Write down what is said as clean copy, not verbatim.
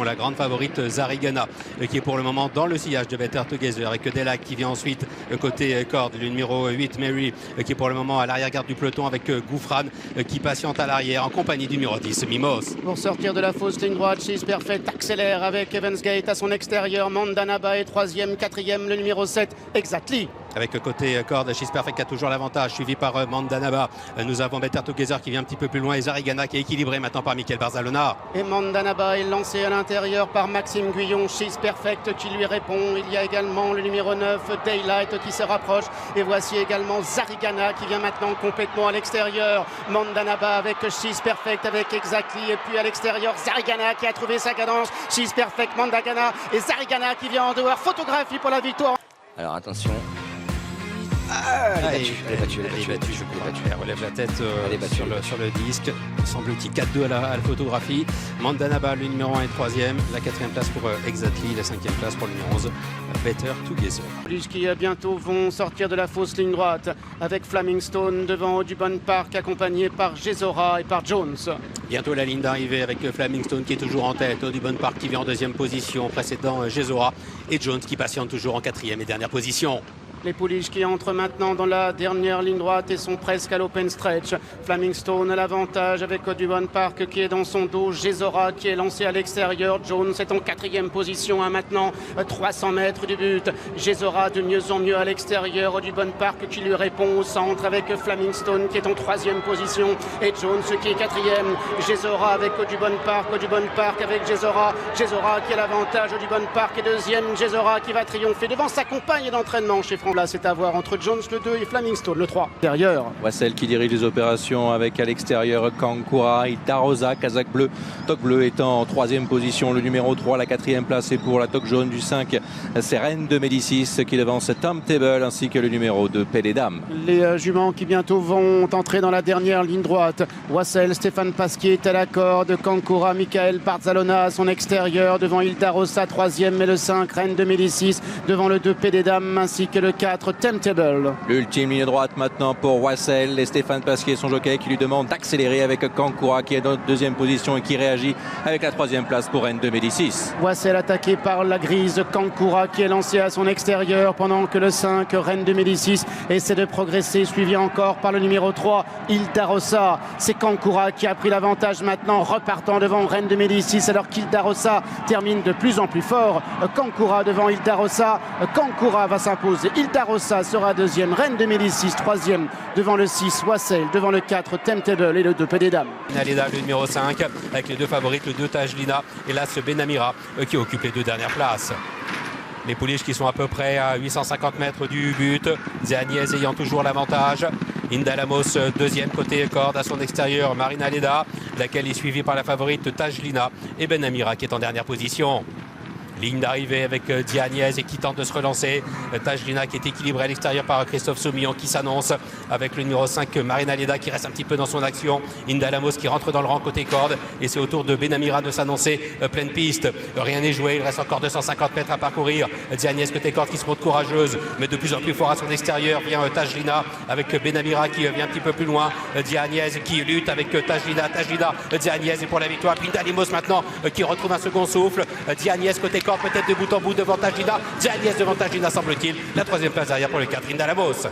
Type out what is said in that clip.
La grande favorite Zarigana qui est pour le moment dans le sillage de Better Together avec Delac qui vient ensuite côté corde, le numéro 8 Mary qui est pour le moment à l'arrière-garde du peloton avec Gouffran qui patiente à l'arrière en compagnie du numéro 10 Mimos. Pour sortir de la fausse ligne droite, She's Perfect accélère avec Evansgate à son extérieur, Mandanaba est 3e, 4e, le numéro 7 Exactly. Avec côté corde, She's Perfect qui a toujours l'avantage, suivi par Mandanaba. Nous avons Better Together qui vient un petit peu plus loin et Zarigana qui est équilibré maintenant par Michael Barzalona. Et Mandanaba est lancé à l'intérieur par Maxime Guyon, She's Perfect qui lui répond. Il y a également le numéro 9 Daylight qui se rapproche. Et voici également Zarigana qui vient maintenant complètement à l'extérieur. Mandanaba avec She's Perfect avec Exactly. Et puis à l'extérieur, Zarigana qui a trouvé sa cadence. She's Perfect, Mandagana et Zarigana qui vient en dehors. Photographie pour la victoire. Alors attention. Elle est battue. Elle relève la tête sur le disque. Semble-t-il 4-2 à la photographie. Mandanaba, le numéro 1 est 3e. La 4e place pour Exactly. La 5e place pour le numéro 11, Better Together. Qui bientôt vont sortir de la fausse ligne droite avec Flaming Stone devant Audubon Park accompagné par Gesora et par Jones. Bientôt la ligne d'arrivée avec Flaming Stone qui est toujours en tête. Audubon Park qui vient en 2e position, précédant Gesora et Jones qui patiente toujours en 4e et dernière position. Les pouliches qui entrent maintenant dans la dernière ligne droite et sont presque à l'open stretch. Flaming Stone à l'avantage avec Audubon Park qui est dans son dos. Gesora qui est lancé à l'extérieur. Jones est en 4e position à maintenant 300 mètres du but. Gesora de mieux en mieux à l'extérieur. Audubon Park qui lui répond au centre avec Flaming Stone qui est en 3e position. Et Jones qui est 4e. Gesora avec Audubon Park avec Gesora. Gesora qui a l'avantage. Audubon Park est 2e. Gesora qui va triompher devant sa compagne d'entraînement chez Franck. Là, c'est à voir entre Jones le 2 et Flaming Stone le 3. Derrière. Wassel qui dirige les opérations avec à l'extérieur Kankura, Itarosa, Kazakh Bleu. Toc Bleu étant en 3e position, le numéro 3, la 4e place est pour la Toc Jaune du 5. C'est Reine de Médicis qui devance Tom Table ainsi que le numéro 2, Paix des Dames. Les juments qui bientôt vont entrer dans la dernière ligne droite. Wassel, Stéphane Pasquier est à la corde. Kankura, Michael Barzalona à son extérieur. Devant Itarosa, 3e et le 5, Reine de Médicis. Devant le 2, Paix des Dames ainsi que le 4, Temptable. L'ultime ligne droite maintenant pour Wassel et Stéphane Pasquier, son jockey, qui lui demande d'accélérer avec Kankura qui est dans 2e position et qui réagit avec la 3e place pour Reine de Médicis. Wassel attaqué par la grise, Kankura qui est lancé à son extérieur pendant que le 5, Reine de Médicis, essaie de progresser, suivi encore par le numéro 3, Ildarossa. C'est Kankura qui a pris l'avantage maintenant, repartant devant Reine de Médicis alors qu'Ildarossa termine de plus en plus fort. Kankura devant Ildarossa. Kankura va s'imposer. Ildarossa sera 2e, Reine de Médicis 3e, devant le 6, Wassel, devant le 4, Temptable et le 2, Paix des Dames. Naleda, le numéro 5, avec les 2 favorites, le 2 Tajlina et là ce Benamira qui occupe les 2 dernières places. Les pouliches qui sont à peu près à 850 mètres du but. Zéaniez ayant toujours l'avantage. Indalamos, 2e côté corde à son extérieur. Marina Leda, laquelle est suivie par la favorite Tajlina et Benamira qui est en dernière position. Ligne d'arrivée avec Diagnès et qui tente de se relancer. Tajlina qui est équilibré à l'extérieur par Christophe Soumillon qui s'annonce avec le numéro 5 Marina Leda qui reste un petit peu dans son action. Indalamos qui rentre dans le rang côté corde et c'est au tour de Benamira de s'annoncer pleine piste. Rien n'est joué, il reste encore 250 mètres à parcourir. Diagnès côté corde qui se montre courageuse mais de plus en plus fort à son extérieur. Vient Tajlina avec Benamira qui vient un petit peu plus loin. Diagnès qui lutte avec Tajlina. Diagnès est pour la victoire. Puis Indalamos maintenant qui retrouve un second souffle. Diagnès côté peut-être de bout en bout devant Tajlina. Diagnès devant Tajlina semble-t-il. La 3e place derrière pour le 4 Indalamos.